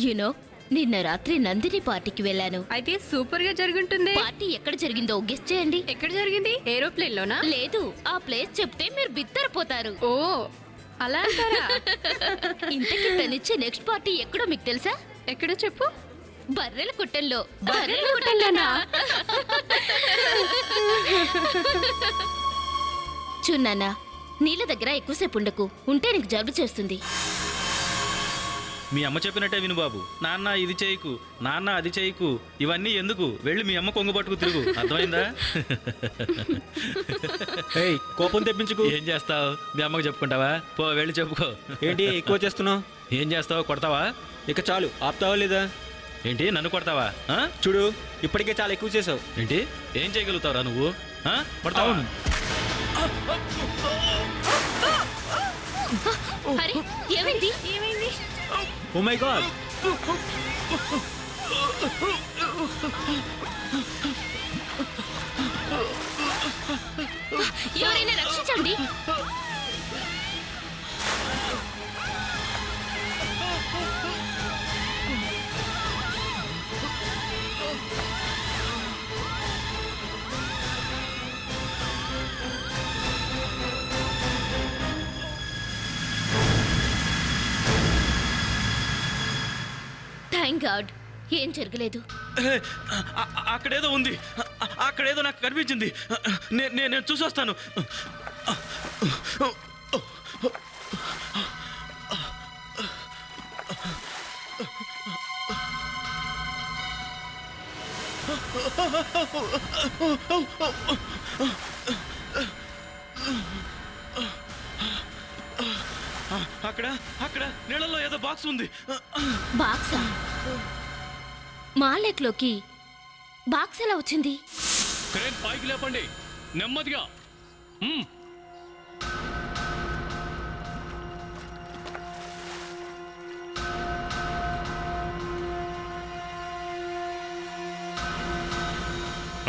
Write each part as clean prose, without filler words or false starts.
You know నిన్న రాత్రి నందిని పార్టీకి వెళ్ళాను. అయితే సూపర్ గా జరుగుంటుంది. పార్టీ ఎక్కడ జరిగిందో గెస్ చేయండి. ఎక్కడ జరిగింది? ఏరోప్లేన్ లోనా? లేదు, ఆ ప్లేస్ చెప్తే మీరు బిత్తరపోతారు. ఓ అలా అంటారా? ఇంతకి తనిచ్చే నెక్స్ట్ పార్టీ ఎక్కడో మీకు తెలుసా? ఎక్కడో చెప్పు. బర్రెల కుట్టంలో. బర్రెల కుట్టంలోనా? చున్నానా, నీళ్ళ దగ్గర ఎక్కువసేపు ఉండకు, ఉంటే నీకు జలుబు చేస్తుంది. మీ అమ్మ చెప్పినట్టే విను బాబు. నాన్న ఇది చేయకు, నాన్న అది చేయకు, ఇవన్నీ ఎందుకు? వెళ్ళి మీ అమ్మ కొంగు పట్టుకు తిరుగు, అర్థమైందా? ఏయ్, కోపం తెప్పించుకు. ఏం చేస్తావు? మీ అమ్మకు చెప్పుకుంటావా? పో వెళ్ళి చెప్పుకో. ఏంటి ఎక్కువ చేస్తున్నావు? ఏం చేస్తావు? కొడతావా? ఇక చాలు, ఆపుతావా లేదా? ఏంటి నన్ను కొడతావా? చూడు, ఇప్పటికే చాలా ఎక్కువ చేసావు. ఏంటి ఏం చేయగలుగుతావురా నువ్వు? కొడతావా? అరే ఏమైంది? ఏమైంది? Oh my god! ఎవరైనా రక్షించండి. థ్యాంక్ గాడ్, ఏం జరగలేదు. అక్కడేదో ఉంది, అక్కడేదో నాకు కనిపించింది. నేను చూసొస్తాను. అక్కడ అక్కడ నీళ్ళలో ఏదో బాక్స్ ఉంది. బాక్సా? మా లేక్లోకి బాక్స్ ఎలా వచ్చింది? క్రేన్ పైకి లేపండి, నెమ్మదిగా.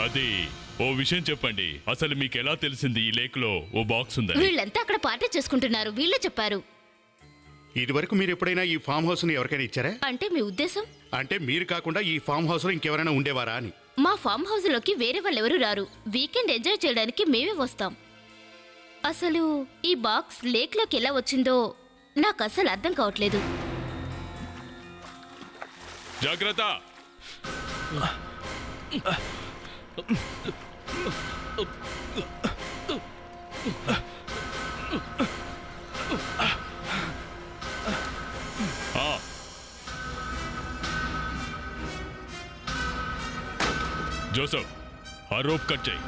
అది ఓ విషయం చెప్పండి, అసలు మీకు ఎలా తెలిసింది ఈ లేక్ లో ఓ బాక్స్ ఉందని? వీళ్ళంతా అక్కడ పార్టీ చేసుకుంటున్నారు, వీళ్ళే చెప్పారు. ఇదివరకు మీరు ఎప్పుడైనా ఈ ఫామ్ హౌస్ ని ఎవరికైనా ఇచ్చారా? అంటే మీ ఉద్దేశం? అంటే మీరు కాకుండా ఈ ఫామ్ హౌస్ లో ఇంకెవరైనా ఉండేవారా అని. మా ఫామ్ హౌస్ లోకి వేరే వాళ్ళు ఎవరు రారు. వీకెండ్ ఎంజాయ్ చేయడానికి మేమే వస్తాం. అసలు ఈ బాక్స్ లేక్ లోకి ఎలా వచ్చిందో నాకు అసలు అర్థం కావట్లేదు. జాగ్రత్త! జోసఫ్, ఆ రోప్ కట్ చేయి.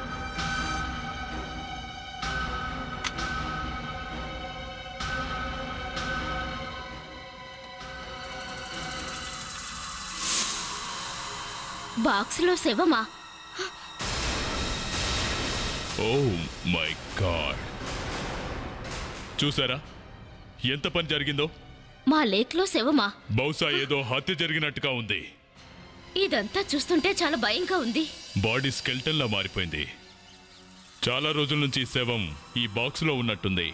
బాక్స్ లో శవమా? ఓ మై గాడ్! చూసారా ఎంత పని జరిగిందో? మా లేక్ లో శవమా? బహుశా ఏదో హత్య జరిగినట్టుగా ఉంది. ఇదంతా చూస్తుంటే చాలా భయంగా ఉంది. బాడీ స్కెల్టన్ లా మారిపోయింది. చాలా రోజుల నుంచి శవం ఈ బాక్స్ లో ఉన్నట్టుంది.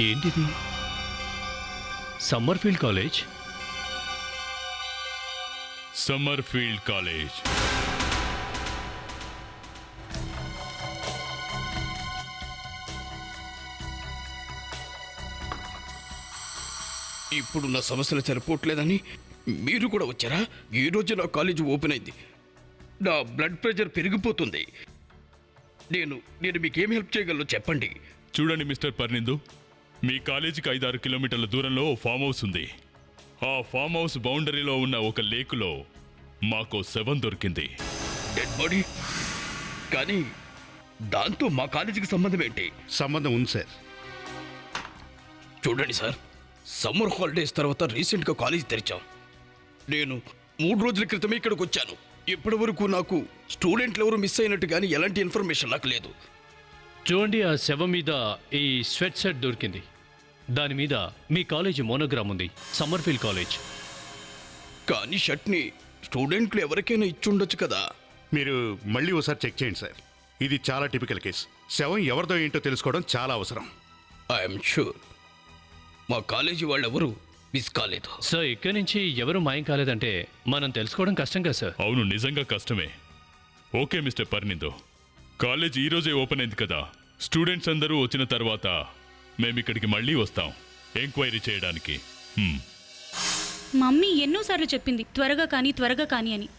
ఏంటిది? Sommerfeld college. Sommerfeld college. ఇప్పుడున్న సమస్యలు సరిపోవట్లేదని మీరు కూడా వచ్చారా? ఈ రోజు నా కాలేజీ ఓపెన్ అయింది. నా బ్లడ్ ప్రెషర్ పెరిగిపోతుంది. నేను మీకేం హెల్ప్ చేయగలను చెప్పండి. చూడండి మిస్టర్ పర్నిందు, మీ కాలేజీకి 5-6 కిలోమీటర్ల దూరంలో ఓ ఫామ్ హౌస్ ఉంది. ఆ ఫామ్ హౌస్ బౌండరీలో ఉన్న ఒక లేకులో మాకో శవం దొరికింది. Dead body? కానీ దాంతో మా కాలేజీకి సంబంధం ఏంటి? సంబంధం ఉంది సార్. చూడండి సార్, సమ్మర్ హాలిడేస్ తర్వాత రీసెంట్గా కాలేజ్ తెరిచాం. నేను 3 రోజుల క్రితమే ఇక్కడికి వచ్చాను. ఇప్పటి వరకు నాకు స్టూడెంట్లు ఎవరు మిస్ అయినట్టు కానీ ఎలాంటి ఇన్ఫర్మేషన్ నాకు లేదు. చూడండి, ఆ శవం మీద ఈ స్వెట్ షర్ట్ దొరికింది. దాని మీద మీ కాలేజీ మోనోగ్రామ్ ఉంది, సమ్మర్ఫీల్డ్ కాలేజ్. కానీ షర్ట్ని స్టూడెంట్లు ఎవరికైనా ఇచ్చుండొచ్చు కదా. మీరు మళ్ళీ ఒకసారి చెక్ చేయండి సార్. ఇది చాలా టిపికల్ కేసు. శవం ఎవరిదో ఏంటో తెలుసుకోవడం చాలా అవసరం. ఐఎమ్ షూర్ మా కాలేజీ వాళ్ళెవరూ మిస్ కాలేదు. సార్ ఇక్కడి నుంచి ఎవరు మాయం కాలేదంటే మనం తెలుసుకోవడం కష్టం కదా సార్. అవును, నిజంగా కష్టమే. ఓకే మిస్టర్ పర్నిందో, కాలేజ్ ఈరోజే ఓపెన్ అయింది కదా. స్టూడెంట్స్ అందరూ వచ్చిన తర్వాత మేము ఇక్కడికి మళ్ళీ వస్తాం ఎంక్వైరీ చేయడానికి. మమ్మీ ఎన్నోసార్లు చెప్పింది త్వరగా కానీ అని.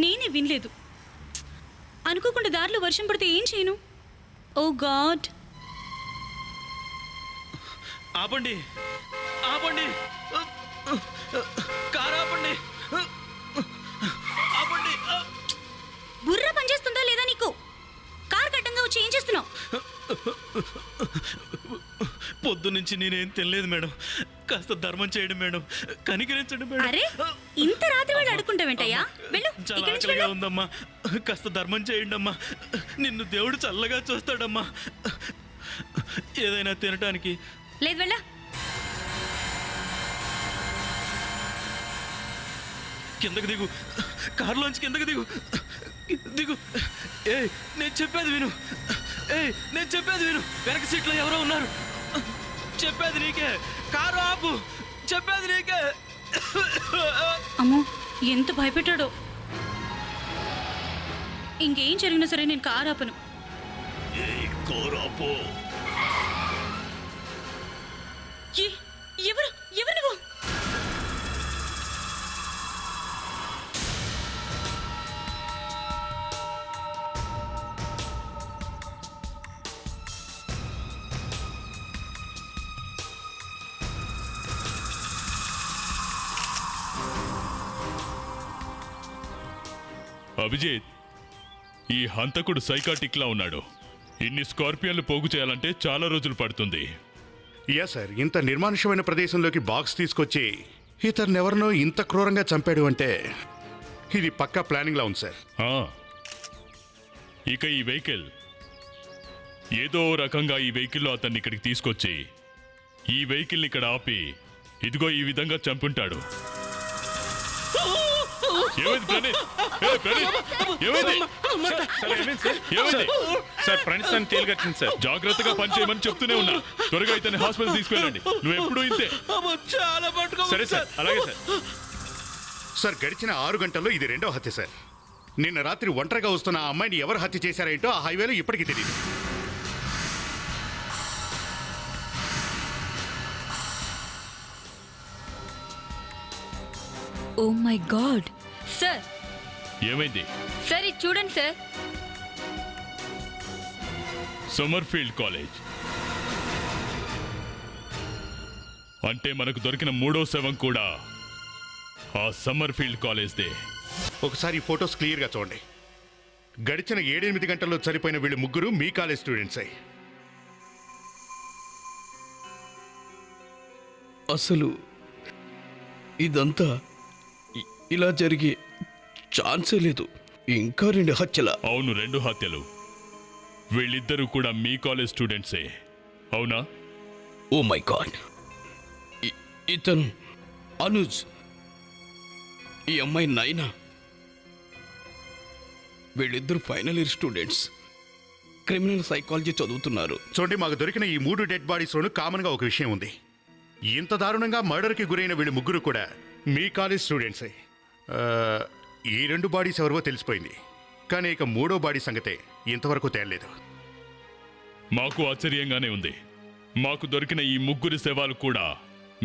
నేనే వినలేదు. అనుకోకుండా దారిలో వర్షం పడితే ఏం చేయను? ఓ గాడ్. ఆపండి, ఆపండి, కారు ఆపండి, ఆపండి. బుర్ర పనిచేస్తుందా లేదా నీకు? కార్ కట్టంగా వచ్చి ఏం చేస్తున్నావు? పొద్దునుంచి నేనేం తెలియదు మేడం. కాస్త ధర్మం చేయండి మేడం, కనికరించండి మేడం. అరే ఇంత రాత్రి వాళ్ళు అడుకుంటావేంటయ్యా? వెళ్ళు, చాలా ఇక్కడి నుంచి ఆకలిగా వెళ్ళు. ఉందమ్మా, కాస్త ధర్మం చేయండి అమ్మా. నిన్ను దేవుడు చల్లగా చూస్తాడమ్మా. ఏదైనా తినటానికి. లేదు వెళ్ళా. కిందకు దిగు, కారులోంచి కిందకు దిగు, దిగు. ఏ నేను చెప్పేది విను, నేను చెప్పేది విను. వెనక సీట్లో ఎవరో ఉన్నారు. చెప్పేది నీకే, కారు ఆపు, చెప్పేది నీకే. అమ్మో ఎంత భయపెట్టాడో. ఇంకేం జరిగినా సరే నేను కారు ఆపను. కారు ఆపు. ఎవరు ఎవరు నువ్వు? అభిజిత్, ఈ హంతకుడు సైకాటిక్లా ఉన్నాడు. ఇన్ని స్కార్పియన్లు పోగు చేయాలంటే చాలా రోజులు పడుతుంది. యా సార్, ఇంత నిర్మానుష్యమైన ప్రదేశంలోకి బాక్స్ తీసుకొచ్చి ఇతన్నెవరినో ఇంత క్రూరంగా చంపాడు అంటే ఇది పక్కా ప్లానింగ్లా ఉంది సార్. ఆ, ఇక ఈ వెహికల్ ఏదో రకంగా ఈ వెహికల్లో అతన్ని ఇక్కడికి తీసుకొచ్చి ఈ వెహికల్ని ఇక్కడ ఆపి ఇదిగో ఈ విధంగా చంపుంటాడు. ఏమైంది ప్రణీత్? ఏమైంది? ఏమైంది? సార్ ప్రణిస్తాను తేలిగట్టింది సార్. జాగ్రత్తగా పనిచేయమని చెప్తూనే ఉన్నా. త్వరగా ఇతన్ని హాస్పిటల్ తీసుకెళ్ళండి. నువ్వు ఎప్పుడూ ఇంతే. చాలా పట్టుకో. సరే సార్, అలాగే సార్. సార్ గడిచిన 6 గంటల్లో ఇది 2వ హత్య సార్. నిన్న రాత్రి ఒంటరిగా వస్తున్న ఆ అమ్మాయిని ఎవరు హత్య చేశారేంటో ఆ హైవేలో ఇప్పటికీ తెలియదు. Oh my god. సార్ ఏమైంది? సార్ ఇది చూడండి సార్. సమ్మర్ఫీల్డ్ కాలేజ్ అంటే మనకు దొరికిన 3వ శవం కూడా ఆ సమ్మర్ఫీల్డ్ కాలేజ్దే. ఒకసారి ఈ ఫొటోస్ క్లియర్గా చూడండి. గడిచిన 7-8 గంటల్లో చనిపోయిన వీళ్ళు ముగ్గురు మీ కాలేజ్ స్టూడెంట్సే. అసలు ఇదంతా ఇలా జరిగే ఛాన్సే లేదు. ఇంకా 2 హత్యల. అవును, 2 హత్యలు. వీళ్ళిద్దరూ కూడా మీ కాలేజ్ స్టూడెంట్సే, అవునా? Oh my god. ఇతను అనుజ్, ఈ అమ్మాయి నైనా. వీళ్ళిద్దరు final year students, criminal psychology చదువుతున్నారు. చూడండి, మాకు దొరికిన ఈ 3 డెడ్ బాడీస్లోనూ కామన్గా ఒక విషయం ఉంది. ఇంత దారుణంగా మర్డర్కి గురైన వీళ్ళు ముగ్గురు కూడా మీ కాలేజ్ స్టూడెంట్సే. ఈ 2 బాడీస్ ఎవరివో తెలిసిపోయింది, కానీ ఇక 3వ బాడీ సంగతే ఇంతవరకు తేలలేదు. మాకు ఆశ్చర్యంగానే ఉంది. మాకు దొరికిన ఈ 3 శవాలు కూడా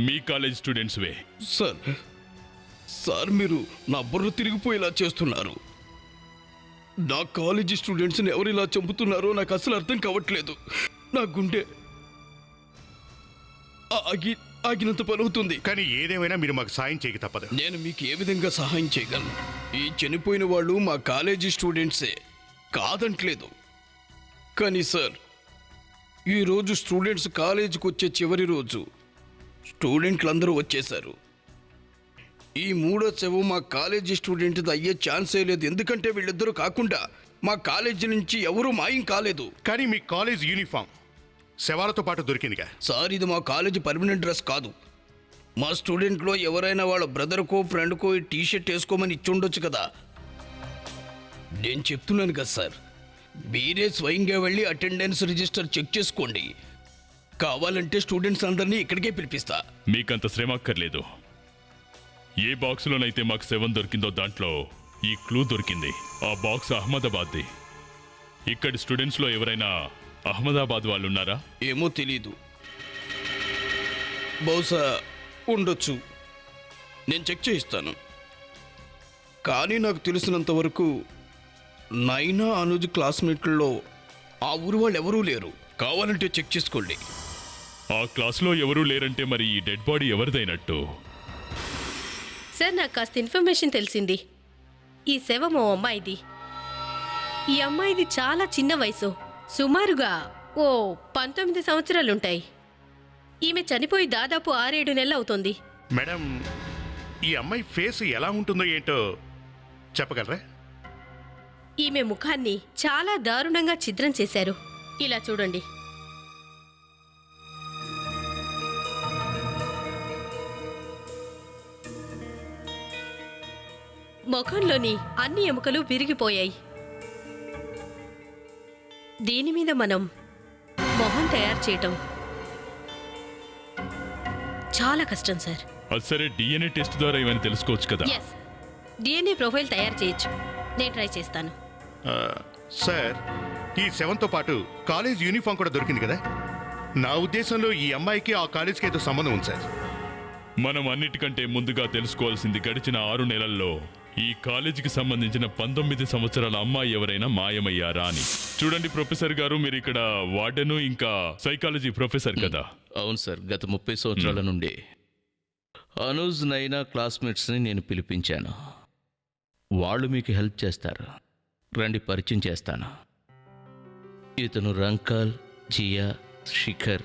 మీ కాలేజ్ స్టూడెంట్స్వే. సార్ మీరు నా బుర్ర తిరిగిపోయేలా చేస్తున్నారు. నా కాలేజీ స్టూడెంట్స్ని ఎవరిలా చంపుతున్నారో నాకు అసలు అర్థం కావట్లేదు. నా గుండె ఆగినంత పని అవుతుంది. కానీ ఏదేమైనా మీరు మాకు సాయం చేయక తప్పదు. నేను మీకు ఏ విధంగా సహాయం చేయగలను? ఈ చనిపోయిన వాళ్ళు మా కాలేజీ స్టూడెంట్సే, కాదంటలేదు. కానీ సార్, ఈరోజు స్టూడెంట్స్ కాలేజీకి వచ్చే చివరి రోజు. స్టూడెంట్లందరూ వచ్చేశారు. ఈ 3వ శవం మా కాలేజీ స్టూడెంట్ అయ్యే ఛాన్సే లేదు. ఎందుకంటే వీళ్ళిద్దరూ కాకుండా మా కాలేజీ నుంచి ఎవరూ మాయం కాలేదు. కానీ మీ కాలేజ్ యూనిఫామ్ శవాలతో పాటు దొరికిందిగా. సార్ ఇది మా కాలేజీ పర్మనెంట్ డ్రెస్ కాదు. మా స్టూడెంట్లో ఎవరైనా వాళ్ళ బ్రదర్కో ఫ్రెండ్కో ఈ టీషర్ట్ వేసుకోమని ఇచ్చి ఉండొచ్చు కదా. నేను చెప్తున్నాను కదా సార్, మీరే స్వయంగా వెళ్ళి అటెండెన్స్ రిజిస్టర్ చెక్ చేసుకోండి. కావాలంటే స్టూడెంట్స్ అందరినీ ఇక్కడికే పిలిపిస్తా. మీకంత శ్రమ అక్కర్లేదు. ఏ బాక్స్లోనైతే మాకు 7 దొరికిందో దాంట్లో ఈ క్లూ దొరికింది. ఆ బాక్స్ అహ్మదాబాద్ది. ఇక్కడి స్టూడెంట్స్లో ఎవరైనా అహ్మదాబాద్ వాళ్ళు ఉన్నారా? ఏమో తెలీదు, బహుశా ఉండొచ్చు. నేను చెక్ చేయిస్తాను. కానీ నాకు తెలిసినంత వరకు నైనా అనుజ్ క్లాస్మేట్లలో ఆ ఊరు వాళ్ళు ఎవరూ లేరు. కావాలంటే చెక్ చేసుకోండి. ఆ క్లాస్లో ఎవరూ లేరంటే మరి ఈ డెడ్ బాడీ ఎవరిదైనట్టు? సార్, నాకు కాస్త ఇన్ఫర్మేషన్ తెలిసింది. ఈ శవం ఓ అమ్మాయిది. ఈ అమ్మాయిది చాలా చిన్న వయసు, సుమారుగా ఓ 19 సంవత్సరాలుంటాయి. ఈమె చనిపోయి దాదాపు 6-7 నెలలు అవుతుంది. మేడం, ఈ అమ్మాయి ఫేస్ ఎలా ఉంటుందో ఏంటో చెప్పగలరా? ఈమె ముఖాన్ని చాలా దారుణంగా ఛిద్రం చేశారు. ఇలా చూడండి. ముఖంలోని అన్ని ఎముకలు విరిగిపోయాయి. దీని మీద మనం మొహం తయారు చేయటం చాలా కష్టం సార్. అది సరే, డిఎన్ఏ టెస్ట్ ద్వారా ఏమైనా తెలుసుకోవచ్చు కదా? ఎస్, డిఎన్ఏ ప్రొఫైల్ తయారు చేయొచ్చు. నేను ట్రై చేస్తాను. సార్, ఈ శవంతో పాటు కాలేజ్ యూనిఫామ్ కూడా దొరికింది కదా. నా ఉద్దేశంలో ఈ అమ్మాయికి ఆ కాలేజ్కి ఏదో సంబంధం ఉంది సార్. మనం అన్నిటికంటే ముందుగా తెలుసుకోవాల్సింది గడిచిన 6 నెలల్లో ఈ కాలేజీకి సంబంధించిన 19 సంవత్సరాల అమ్మాయి ఎవరైనా మాయమయ్యారా అని. చూడండి ప్రొఫెసర్ గారు, మీరు ఇక్కడ వార్డెను ఇంకా సైకాలజీ ప్రొఫెసర్ కదా? అవును సార్, గత 30 సంవత్సరాల నుండి అనూజ్ నైనా క్లాస్మేట్స్ని నేను పిలిపించాను. వాళ్ళు మీకు హెల్ప్ చేస్తారు. రండి, పరిచయం చేస్తాను. ఇతను రంకాల్, జియా, శిఖర్,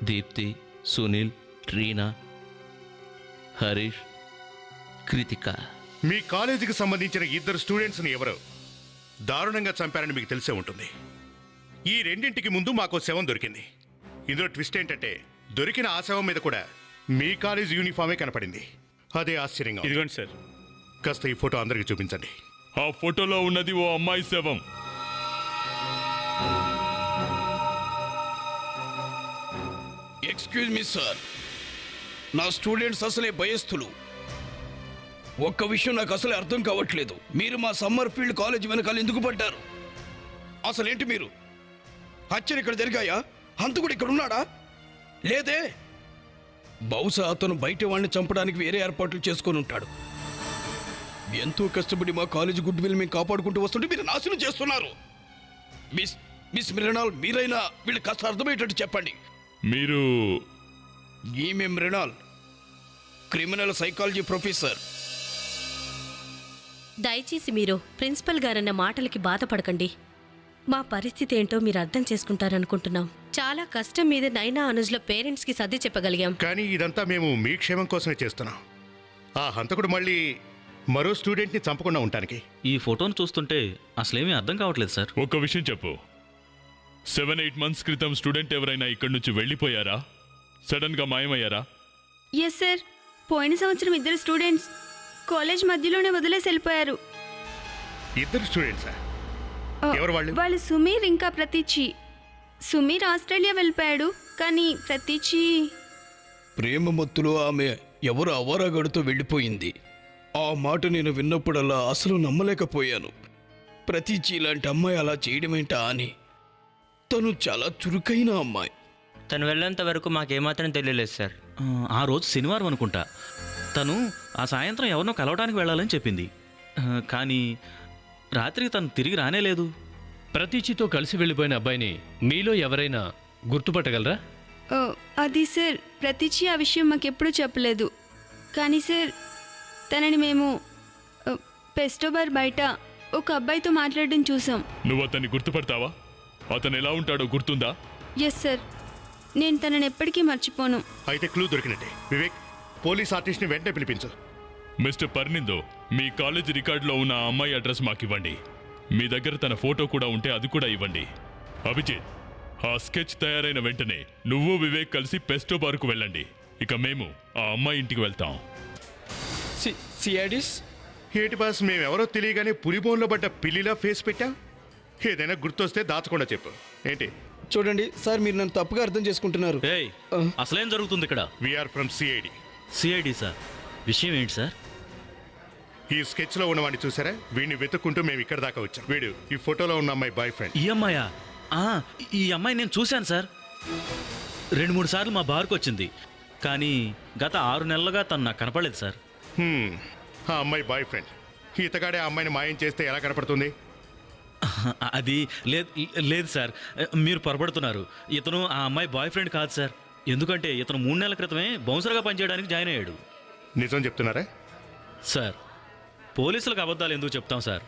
దీప్తి, సునీల్, ట్రీనా, హరీష్, కృతిక. మీ కాలేజీకి సంబంధించిన 2 స్టూడెంట్స్ని ఎవరో దారుణంగా చంపారని మీకు తెలిసే ఉంటుంది. ఈ రెండింటికి ముందు మాకు శవం దొరికింది. ఇందులో ట్విస్ట్ ఏంటంటే దొరికిన ఆ శవం మీద కూడా మీ కాలేజ్ యూనిఫామే కనపడింది. అదే ఆశ్చర్యంగా ఉంది. ఇదిగోండి సార్. కాస్త ఈ ఫోటో అందరికీ చూపించండి. ఆ ఫోటోలో ఉన్నది ఓ అమ్మాయి శవం. ఎక్స్క్యూజ్ మీ సార్, నా స్టూడెంట్స్ అసలే భయస్థులు. ఒక్క విషయం నాకు అసలే అర్థం కావట్లేదు. మీరు మా సమ్మర్ ఫీల్డ్ కాలేజ్ వెనకాల ఎందుకు పడ్డారు? అసలేంటి మీరు? హత్యలు ఇక్కడ జరిగాయా? హంతకుడు ఇక్కడ ఉన్నాడా? లేదే. బహుశా అతను బయట వాడిని చంపడానికి వేరే ఏర్పాట్లు చేసుకొని ఉంటాడు. ఎంతో కష్టపడి మా కాలేజ్ గుడ్ విల్ మేము కాపాడుకుంటూ వస్తుంటే మీరు నాశనం చేస్తున్నారు. మిస్ మృణాల్, మీరైనా వీళ్ళు కాస్త అర్థమయ్యేటట్టు చెప్పండి. మీరు? ఈమె మృణాల్, క్రిమినల్ సైకాలజీ ప్రొఫెసర్. దయచేసి మీరు ప్రిన్సిపల్ గారన్న మాటలకి బాధపడకండి. మా పరిస్థితి ఏంటో మీరు అర్థం చేసుకుంటారనుకుంటున్నాం. చాలా కష్టం మీద నైనా అనుజ్ల పేరెంట్స్కి సర్ది చెప్పగలిగాం. కానీ ఇదంతా మేము మీ క్షేమం కోసమే చేస్తున్నాం. ఆ హంతకుడు మళ్ళీ మరో స్టూడెంట్ని చంపకుండా ఉండటానికి. ఈ ఫోటోను చూస్తుంటే అసలేమీ అర్థం కావట్లేదు సార్. ఒక విషయం చెప్పు, 7-8 మంత్స్ క్రితం స్టూడెంట్ ఎవరైనా ఇక్కడి నుంచి వెళ్ళిపోయారా? సడన్ గా మాయమయ్యారా? ఎస్ సార్, పోయిన సంవత్సరం 2 స్టూడెంట్స్ కాలేజ్ మధ్యలోనే వదిలేసి వెళ్ళిపోయారు. 2 స్టూడెంట్సా? ఎవరు వాళ్ళు? వాళ్ళు సుమీర్ ఇంకా ప్రతీచి. సుమీర్ ఆస్ట్రేలియా వెళ్ళిపోయాడు, కానీ ప్రతీచి ప్రేమ మత్తులో ఆమె ఎవరు అవారాగడుతో వెళ్ళిపోయింది. ఆ మాట నేను విన్నప్పుడల్లా అసలు నమ్మలేకపోయాను. ప్రతీచి ఇలాంటి అమ్మాయి అలా చేయడమేంటా అని. తను చాలా చురుకైన అమ్మాయి. తను వెళ్ళేంత వరకు మాకేమాత్రం తెలియలేదు సార్. ఆ రోజు శనివారం అనుకుంటా. తను ఆ సాయంత్రం ఎవరినో కలవడానికి వెళ్ళాలని చెప్పింది, కానీ రాత్రికి తను తిరిగి రానేలేదు. ప్రతీచితో కలిసి వెళ్ళిపోయిన అబ్బాయిని మీలో ఎవరైనా గుర్తుపట్టగలరా? అది సార్, ప్రతీచి ఆ విషయం మాకెప్పుడూ చెప్పలేదు. కానీ సార్, తనని మేము పెస్టోబార్ బయట ఒక అబ్బాయితో మాట్లాడడం చూసాం. నువ్వు అతన్ని గుర్తుపడతావా? అతను ఎలా ఉంటాడో గుర్తుందా? ఎస్ సార్, నేను తనని ఎప్పటికీ మర్చిపోను. అయితే క్లూ దొరికినట్టే. వివేక్, పోలీస్ ఆర్టిస్ట్ని వెంటనే పిలిపించు. మిస్టర్ పర్నిందో, మీ కాలేజ్ రికార్డులో ఉన్న ఆ అమ్మాయి అడ్రస్ మాకివ్వండి. మీ దగ్గర తన ఫోటో కూడా ఉంటే అది కూడా ఇవ్వండి. అభిజిత్, ఆ స్కెచ్ తయారైన వెంటనే నువ్వు వివేక్ కలిసి పెస్టో బార్కు వెళ్ళండి. ఇక మేము ఆ అమ్మాయి ఇంటికి వెళ్తాం. సియాడిస్, ఏటి బాస్ మేమెవరో తెలియగానే పులిబోన్లో పడ్డ పిల్లిలా ఫేస్ పెట్టాం. ఏదైనా గుర్తొస్తే దాచకుండా చెప్పు. ఏంటి? చూడండి సార్, మీరు నన్ను తప్పుగా అర్థం చేసుకుంటున్నారు. ఏయ్ అసలేం జరుగుతుంది ఇక్కడ? We are from CID. CID sir, విషయం ఏంటి సార్? ఈ స్కెచ్లో ఉన్నవాడిని చూసారా? వీడిని వెతుక్కుంటూ మేము ఇక్కడ దాకా వచ్చాం. వీడు ఈ ఫోటోలో ఉన్న అమ్మాయి బాయ్ ఫ్రెండ్. ఈ అమ్మాయా? ఈ అమ్మాయి నేను చూశాను సార్. 2-3 సార్లు మా బార్కు వచ్చింది, కానీ గత 6 నెలలుగా తను నాకు కనపడలేదు సార్. ఆ అమ్మాయి బాయ్ ఫ్రెండ్. ఈతగాడే ఆ అమ్మాయిని మాయం చేస్తే ఎలా కనపడుతుంది? అది లేదు సార్, మీరు పొరపడుతున్నారు. ఇతను ఆ అమ్మాయి బాయ్ ఫ్రెండ్ కాదు సార్. ఎందుకంటే ఇతను 3 నెలల క్రితమే బౌన్సర్గా పనిచేయడానికి జాయిన్ అయ్యాడు. నిజం చెప్తున్నారా? సార్, పోలీసులకు అబద్ధాలు ఎందుకు చెప్తాం సార్?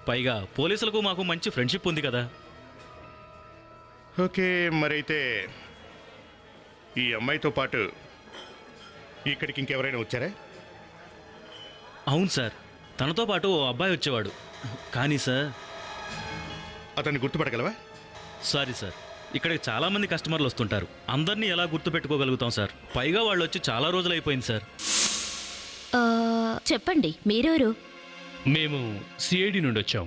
పైగా పోలీసులకు మాకు మంచి ఫ్రెండ్షిప్ ఉంది కదా. ఓకే, మరైతే ఈ అమ్మాయితో పాటు ఇక్కడికి ఇంకెవరైనా వచ్చారా? అవును సార్, తనతో పాటు ఓ అబ్బాయి వచ్చేవాడు. కానీ సార్, అతన్ని గుర్తుపట్టగలవా? సారీ సార్, ఇక్కడికి చాలామంది కస్టమర్లు వస్తుంటారు. అందరినీ ఎలా గుర్తుపెట్టుకోగలుగుతాం సార్? పైగా వాళ్ళు వచ్చి చాలా రోజులు అయిపోయింది సార్. చెప్పండి, మీరెవరు? మేము సిఐడి నుండి వచ్చాం.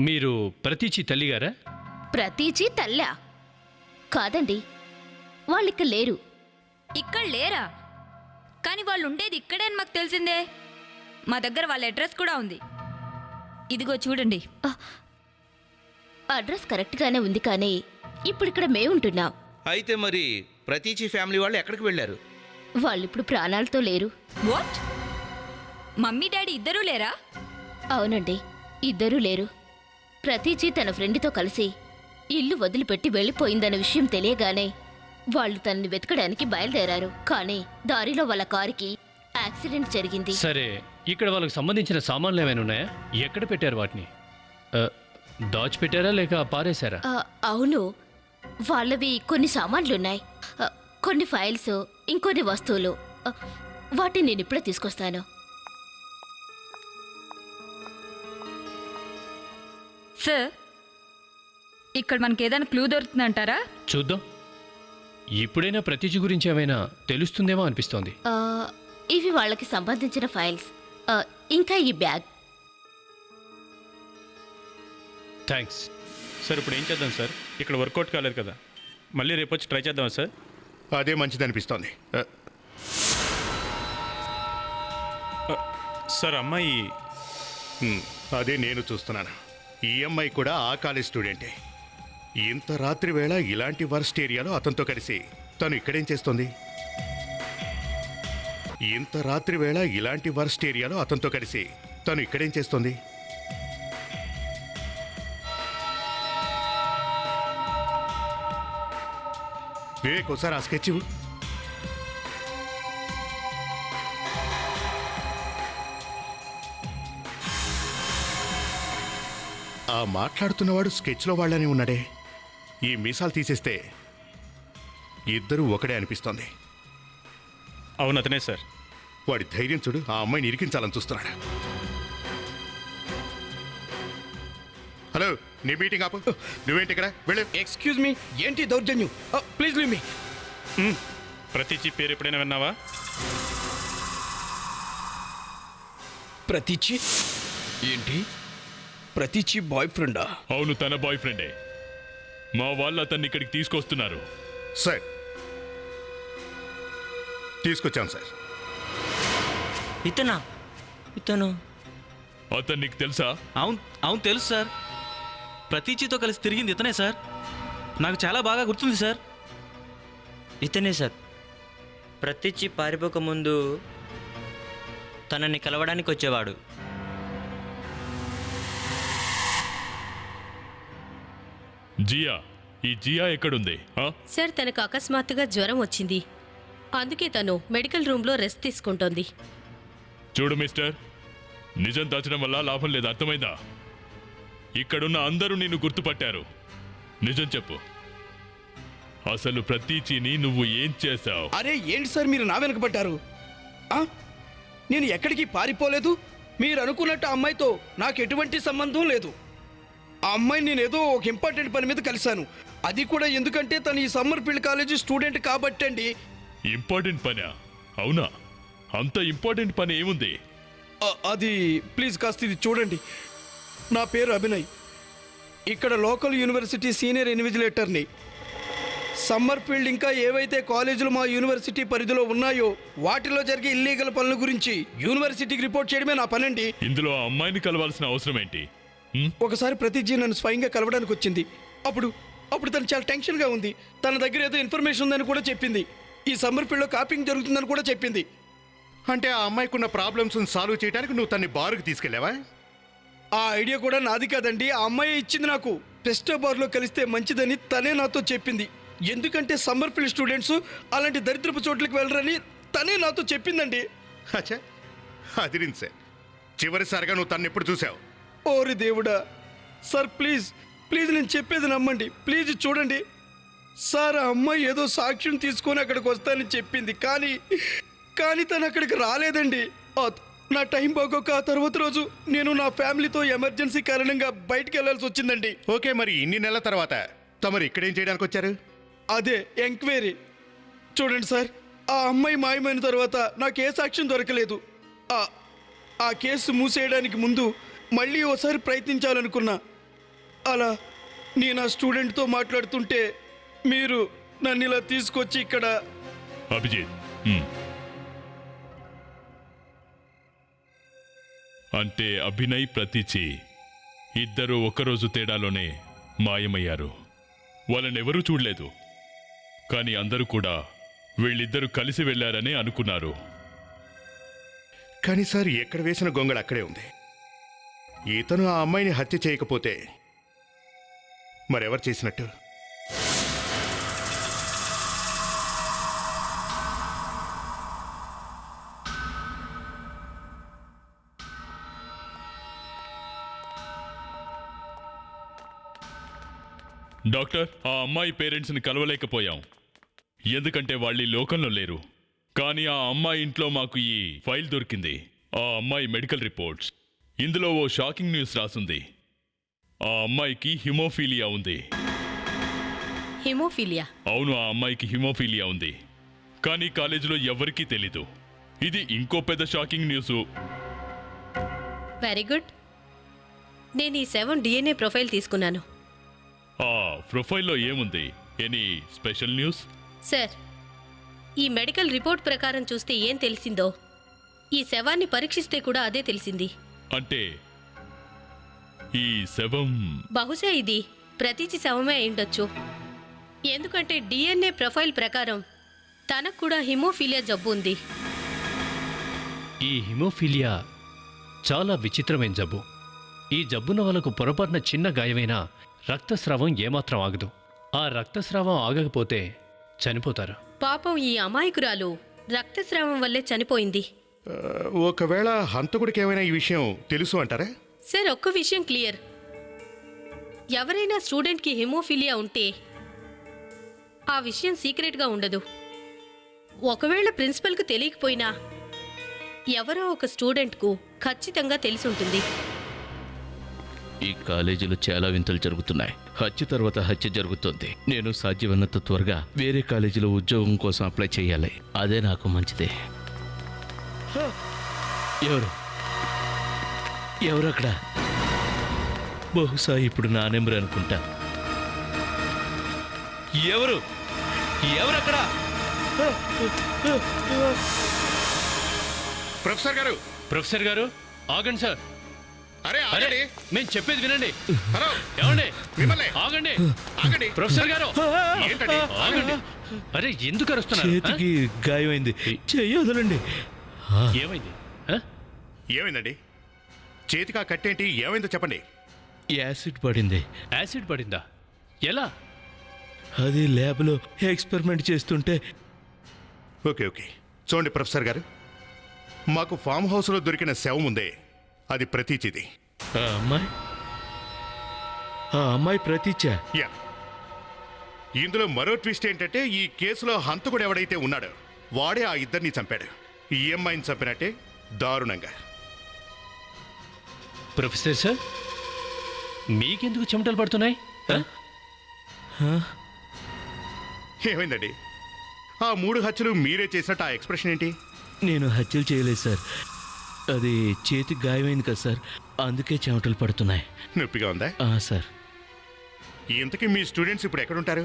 మీరు ప్రతీచి తల్లిగారా? ప్రతీచి తల్లా? కాదండి, వాళ్ళిక్కడ లేరు. ఇక్కడ లేరా? కానీ వాళ్ళు ఉండేది ఇక్కడే అని మాకు తెలిసిందే. మా దగ్గర వాళ్ళ అడ్రస్ కూడా ఉంది. ఇదిగో చూడండి. అడ్రస్ కరెక్ట్గానే ఉంది, కానీ ఇప్పుడు ఇక్కడ మేముంటున్నాం. అయితే మరి ప్రతీచి ఫ్యామిలీ వాళ్ళు ఎక్కడికి వెళ్ళారు? వాళ్ళిప్పుడు ప్రాణాలతో లేరు. వాట్? మమ్మీ డాడీ ఇద్దరూ లేరా? అవునండి, ఇద్దరూ లేరు. ప్రతీచి తన ఫ్రెండ్తో కలిసి ఇల్లు వదిలిపెట్టి వెళ్ళిపోయిందన్న విషయం తెలియగానే వాళ్ళు తనని వెతకడానికి బయలుదేరారు. కానీ దారిలో వాళ్ళ కారుకి యాక్సిడెంట్ జరిగింది. సరే, ఇక్కడ వాళ్ళకి సంబంధించిన సామాన్లు ఏమైనా ఉన్నాయా? ఎక్కడ పెట్టారు వాటిని? దాచిపెట్టారా లేక పారేశారా? అవును, వాళ్ళవి కొన్ని సామాన్లున్నాయి, కొన్ని ఫైల్స్, ఇంకొన్ని వస్తువులు. వాటిని నేను ఇప్పుడే తీసుకొస్తాను. సార్, ఇక్కడ మనకి ఏదైనా క్లూ దొరుకుతుందంటారా? చూద్దాం. ఇప్పుడైనా ప్రతీచి గురించి ఏమైనా తెలుస్తుందేమో అనిపిస్తోంది. ఇవి వాళ్ళకి సంబంధించిన ఫైల్స్, ఇంకా ఈ బ్యాగ్. Thanks sir. ఇప్పుడు ఏం చేద్దాం సార్? ఇక్కడ వర్కౌట్ కాలేదు కదా, మళ్ళీ రేపు వచ్చి ట్రై చేద్దామా సార్? అదే మంచిది అనిపిస్తోంది. సార్, అమ్మాయి అదే నేను చూస్తున్నాను. ఈ అమ్మాయి కూడా ఆ కాలేజ్ స్టూడెంటే. ఇంత రాత్రి వేళ ఇలాంటి వర్స్ట్ ఏరియాలో అతనితో కలిసి తను ఇక్కడేం చేస్తుంది? ఇంత రాత్రి వేళ ఇలాంటి వర్స్ట్ ఏరియాలో అతనితో కలిసి తను ఇక్కడేం చేస్తుంది? వివేక్, ఒకసారి ఆ స్కెచ్ ఇవ్వు. ఆ మాట్లాడుతున్నవాడు స్కెచ్లో వాళ్ళనే ఉన్నాడే. ఈ మీసాలు తీసేస్తే ఇద్దరూ ఒకడే అనిపిస్తోంది. అవును, అతనే సార్. వాడి ధైర్యం చూడు, ఆ అమ్మాయిని ఇరికించాలని చూస్తున్నాడు. హలో, నీ మీటింగ్ ఆపు. నువ్వేంటి ఇక్కడ? వెళ్ళు. ఎక్స్క్యూజ్ మీ, ఏంటి దౌర్జన్యం? Please leave me. ప్రతీచి పేరు ఎప్పుడైనా విన్నావా? ప్రతీచి ఏంటి? ప్రతీచి బాయ్ ఫ్రెండా? అవును, తన బాయ్ ఫ్రెండే. మా వాళ్ళు అతన్ని ఇక్కడికి తీసుకొస్తున్నారు. సార్, తీసుకొచ్చాం సార్. ఇతను అతను నీకు తెలుసా? అవును తెలుసు సార్. ప్రతీచితో కలిసి తిరిగింది ఇతనే సార్. నాకు చాలా బాగా గుర్తుంది సార్. ఇతనే సార్. ప్రతీచి పారిపోక ముందు తనని కలవడానికి వచ్చేవాడు. జియా, ఈ జియా ఎక్కడుంది? సార్, తనకు అకస్మాత్తుగా జ్వరం వచ్చింది, అందుకే తను మెడికల్ రూమ్లో రెస్ట్ తీసుకుంటోంది. చూడు మిస్టర్, నిజం దాచడం వల్ల లాభం లేదు, అర్థమైందా? ఇక్కడున్న అందరూ నిన్ను గుర్తుపట్టారు. నిజం చెప్పు, అసలు ప్రతీచిని నువ్వు ఏం చేశావు? అరే ఏంటి సార్, మీరు నా వెనక పట్టారు? నేను ఎక్కడికి పారిపోలేదు. మీరు అనుకున్నట్టు ఆ అమ్మాయితో నాకు ఎటువంటి సంబంధం లేదు. ఆ అమ్మాయిని నేను ఏదో ఒక ఇంపార్టెంట్ పని మీద కలిశాను. అది కూడా ఎందుకంటే తను ఈ సమ్మర్ ఫీల్డ్ కాలేజీ స్టూడెంట్ కాబట్టండి. ఇంపార్టెంట్ పనా? అవునా? అంత ఇంపార్టెంట్ పని ఏముంది? అది ప్లీజ్ కాస్త ఇది చూడండి. నా పేరు అభినయ్, ఇక్కడ లోకల్ యూనివర్సిటీ సీనియర్ ఇన్విజిలేటర్ని. సమ్మర్ ఫీల్డ్ ఇంకా ఏవైతే కాలేజీలు మా యూనివర్సిటీ పరిధిలో ఉన్నాయో వాటిలో జరిగే ఇల్లీగల్ పనుల గురించి యూనివర్సిటీకి రిపోర్ట్ చేయడమే నా పనండి. ఇందులో ఆ అమ్మాయిని కలవాల్సిన అవసరం ఏంటి? ఒకసారి ప్రతిజీ నన్ను స్వయంగా కలవడానికి వచ్చింది. అప్పుడు తను చాలా టెన్షన్గా ఉంది. తన దగ్గర ఏదో ఇన్ఫర్మేషన్ ఉందని కూడా చెప్పింది. ఈ సమ్మర్ ఫీల్డ్లో కాపింగ్ జరుగుతుందని కూడా చెప్పింది. అంటే ఆ అమ్మాయికున్న ప్రాబ్లమ్స్ సాల్వ్ చేయడానికి నువ్వు తన్ని బారుకు తీసుకెళ్ళావా? ఆ ఐడియా కూడా నాది కాదండి, ఆ అమ్మాయి ఇచ్చింది నాకు. పెస్టో బార్లో కలిస్తే మంచిదని తనే నాతో చెప్పింది. ఎందుకంటే సమ్మర్ ఫీల్డ్ స్టూడెంట్స్ అలాంటి దరిద్రపు చోట్లకి వెళ్ళరని తనే నాతో చెప్పిందండి. అచ్చా, అదిరింది సార్. చివరిసారిగా నువ్వు తను ఎప్పుడు చూసావు? ఓరి దేవుడా సార్, ప్లీజ్ ప్లీజ్ నేను చెప్పేది నమ్మండి. ప్లీజ్ చూడండి సార్, ఆ అమ్మాయి ఏదో సాక్ష్యం తీసుకొని అక్కడికి వస్తానని చెప్పింది, కానీ తను అక్కడికి రాలేదండి. నా టైం బాగోక ఆ తర్వాత రోజు నేను నా ఫ్యామిలీతో ఎమర్జెన్సీ కారణంగా బయటికి వెళ్ళాల్సి వచ్చిందండి. ఓకే, మరి ఇన్ని నెలల తర్వాత తమరు ఇక్కడేం చేయడానికి వచ్చారు? అదే ఎంక్వైరీ. చూడండి సార్, ఆ అమ్మాయి మాయమైన తర్వాత నాకు ఏ సాక్ష్యం దొరకలేదు. ఆ కేసు మూసేయడానికి ముందు మళ్ళీ ఓసారి ప్రయత్నించాలనుకున్నా. అలా నేను ఆ స్టూడెంట్తో మాట్లాడుతుంటే మీరు నన్ను ఇలా తీసుకొచ్చి ఇక్కడ. అభిజిత్, అంటే అభినయ్, ప్రతీచి ఇద్దరు ఒక్కరోజు తేడాలోనే మాయమయ్యారు. వాళ్ళనెవరూ చూడలేదు, కానీ అందరూ కూడా వీళ్ళిద్దరూ కలిసి వెళ్ళారని అనుకున్నారు. కానీ సార్, ఎక్కడ వేసిన గొంగళ అక్కడే ఉంది. ఇతను ఆ అమ్మాయిని హత్య చేయకపోతే మరెవరు చేసినట్టు? డాక్టర్, ఆ అమ్మాయి పేరెంట్స్ని కలవలేకపోయాం, ఎందుకంటే వాళ్ళు ఈ లోకంలో లేరు. కానీ ఆ అమ్మాయి ఇంట్లో మాకు ఈ ఫైల్ దొరికింది. ఆ అమ్మాయి మెడికల్ రిపోర్ట్స్. ఇందులో ఓ షాకింగ్ న్యూస్ రాసుంది. ఆ అమ్మాయికి హిమోఫీలియా ఉంది. హిమోఫీలియా? అవును, ఆ అమ్మాయికి హిమోఫీలియా ఉంది. కానీ కాలేజీలో ఎవరికీ తెలీదు. ఇది ఇంకో పెద్ద షాకింగ్ న్యూస్. Very good. నేను ఈ 7 DNA ప్రొఫైల్ తీసుకున్నాను. ఆ ప్రొఫైల్లో ఏముంది? Any special news? సార్, ఈ మెడికల్ రిపోర్ట్ ప్రకారం చూస్తే ఏం తెలిసిందో ఈ శవాన్ని పరీక్షిస్తే కూడా అదే తెలిసింది. అంటే ఈ శవం బహుశా ఇది ప్రతీచి శవమే అయిండొచ్చు. ఎందుకంటే DNA ప్రొఫైల్ ప్రకారం తనకు కూడా హిమోఫీలియా జబ్బు ఉంది. ఈ హిమోఫీలియా చాలా విచిత్రమైన జబ్బు. ఈ జబ్బున వాళ్ళకు పొరపాటున చిన్న గాయమైనా రక్తస్రావం ఏమాత్రం ఆగదు. ఆ రక్తస్రావం ఆగకపోతే చనిపోతారు. పాపం ఈ అమాయకురాలు రక్తస్రావం వల్లే చనిపోయింది. ఒకవేళ హంతకుడికి ఏమైనా ఈ విషయం తెలుసు అంటారా? సార్, ఒక్క విషయం క్లియర్. ఎవరైనా స్టూడెంట్కి హిమోఫీలియా ఉంటే ఆ విషయం సీక్రెట్గా ఉండదు. ఒకవేళ ప్రిన్సిపల్కు తెలియకపోయినా ఎవరో ఒక స్టూడెంట్కు ఖచ్చితంగా తెలిసి ఉంటుంది. ఈ కాలేజీలో చాలా వింతలు జరుగుతున్నాయి. హత్య తర్వాత హత్య జరుగుతోంది. నేను సాధ్యమైనంత త్వరగా వేరే కాలేజీలో ఉద్యోగం కోసం అప్లై చేయాలి. అదే నాకు మంచిది. ఎవరు అక్కడ? బహుశా ఇప్పుడు నా నెంబర్ అనుకుంటా. ఎవరు అక్కడ? ప్రొఫెసర్ గారు ఆగండి సార్. అరే ఆగండి, మేము చెప్పేది వినండి. హలో, ఏమండి? మిమ్మల్ని ఆగండి ప్రొఫెసర్ గారు, ఏంటండి? ఆగండి. అరే, ఎందుకు అరుస్తున్నారు? చేతికి గాయమైంది, చెయ్యి వదలండి. ఏమైంది? ఏమైందండి? చేతికి ఆ కట్టేంటి? ఏమైందో చెప్పండి. యాసిడ్ పడింది. యాసిడ్ పడిందా? ఎలా? అది ల్యాబ్లో ఎక్స్పెరిమెంట్ చేస్తుంటే. ఓకే, చూడండి ప్రొఫెసర్ గారు, మాకు ఫామ్ హౌస్లో దొరికిన శవం ఉందే, అది ప్రతీచిది. ఆ అమ్మాయి ప్రతీచ? యా. ఇందులో మరో ట్విస్ట్ ఏంటంటే, ఈ కేసులో హంతకుడు ఎవడైతే ఉన్నాడో వాడే ఆ ఇద్దరిని చంపాడు. ఈ అమ్మాయిని చంపినట్టే దారుణంగా. ప్రొఫెసర్ సార్, మీకెందుకు చెమటలు పడుతున్నాయి? ఏమైందండి? ఆ 3 హత్యలు మీరే చేసినట్టు ఆ ఎక్స్ప్రెషన్ ఏంటి? నేను హత్యలు చేయలేదు సార్. అది చేతికి గాయమైంది కదా సార్, అందుకే చెమటలు పడుతున్నాయి. నొప్పిగా ఉందా? సార్. ఇంతకీ మీ స్టూడెంట్స్ ఇప్పుడు ఎక్కడుంటారు?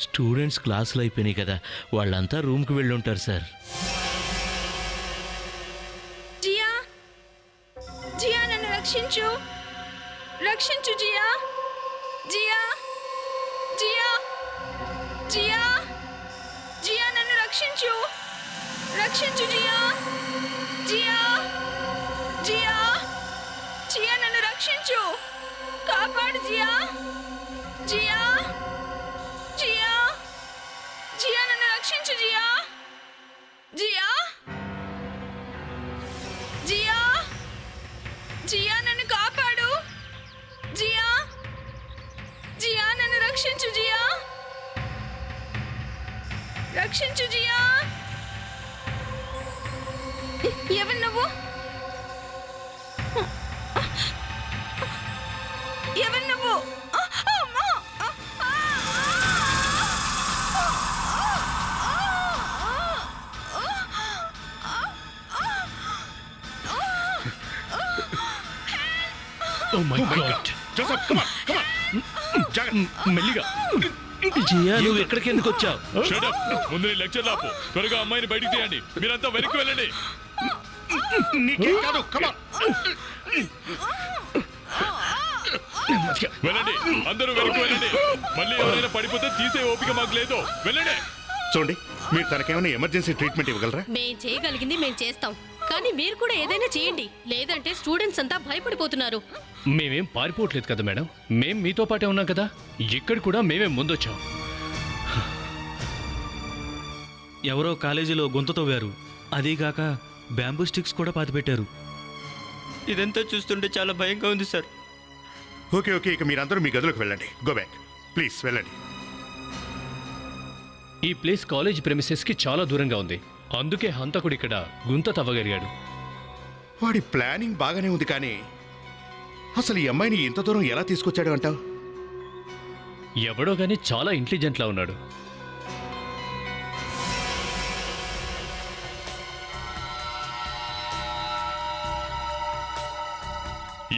స్టూడెంట్స్ క్లాసులు అయిపోయినాయి కదా, వాళ్ళంతా రూమ్కి వెళ్ళి ఉంటారు సార్. జియా, జియా నన్ను రక్షించు, రక్షించు జియా, జియా, జియా, జియా, జియా నన్ను రక్షించు, రక్షించు జియా, జియా, జియా, జియా నన్ను రక్షించు, కాపాడు జియా, జియా, జియా, జియా నన్ను రక్షించు జియా, జియా, జియా, జియా నన్ను కాపాడు, జియా, జియా నన్ను రక్షించు జియా, రక్షించు జియా. ఎవరు నువ్వు? ఎవరు నువ్వు? అమ్మా! Oh my god. Joseph, come on, come on. జాగ్రత్త. మెల్లిగా. జియా, నువ్వు ఎక్కడికి ఎందుకు వచ్చావు? Shut up. ముందు నీ లెక్చర్ ఆపు. త్వరగా అమ్మాయిని బయటికి తీయండి. మీరంతా వెనక్కి వెళ్ళండి. నీకేం కాదు, come on. వెళ్ళండి, అందరూ వెనక్కి వెళ్ళండి. మళ్ళీ ఎవరైనా పడిపోతే తీసే ఓపిక మాకు లేదు. వెళ్ళండి. చూడండి, మీరు తనకేమైనా ఎమర్జెన్సీ ట్రీట్మెంట్ ఇవ్వగలరా? మేం చేయగలిగింది మేం చేస్తాం, కానీ మీరు కూడా ఏదైనా చేయండి, లేదంటే స్టూడెంట్స్ అంతా భయపడిపోతున్నారు. మేమేం పారిపోవట్లేదు కదా మేడం, మేం మీతో పాటే ఉన్నాం కదా. ఇక్కడ కూడా మేమే ముందొచ్చాం. ఎవరో కాలేజీలో గొంతు తవ్వారు, అదీగాక బ్యాంబూ స్టిక్స్ కూడా పాతిపెట్టారు. ఇదంతా చూస్తుంటే చాలా భయంగా ఉంది సార్. ఓకే ఓకే, ఇక మీరందరూ మీ గదిలోకి వెళ్ళండి. గో బ్యాక్ ప్లీజ్, వెళ్ళండి. ఈ ప్లేస్ కాలేజ్ ప్రెమిసెస్కి చాలా దూరంగా ఉంది, అందుకే హంతకుడు ఇక్కడ గుంత తవ్వగలిగాడు. వాడి ప్లానింగ్ బాగానే ఉంది, కానీ అసలు ఈ అమ్మాయిని ఇంత దూరం ఎలా తీసుకొచ్చాడు అంటావు? ఎవడో గానీ చాలా ఇంటెలిజెంట్లా ఉన్నాడు.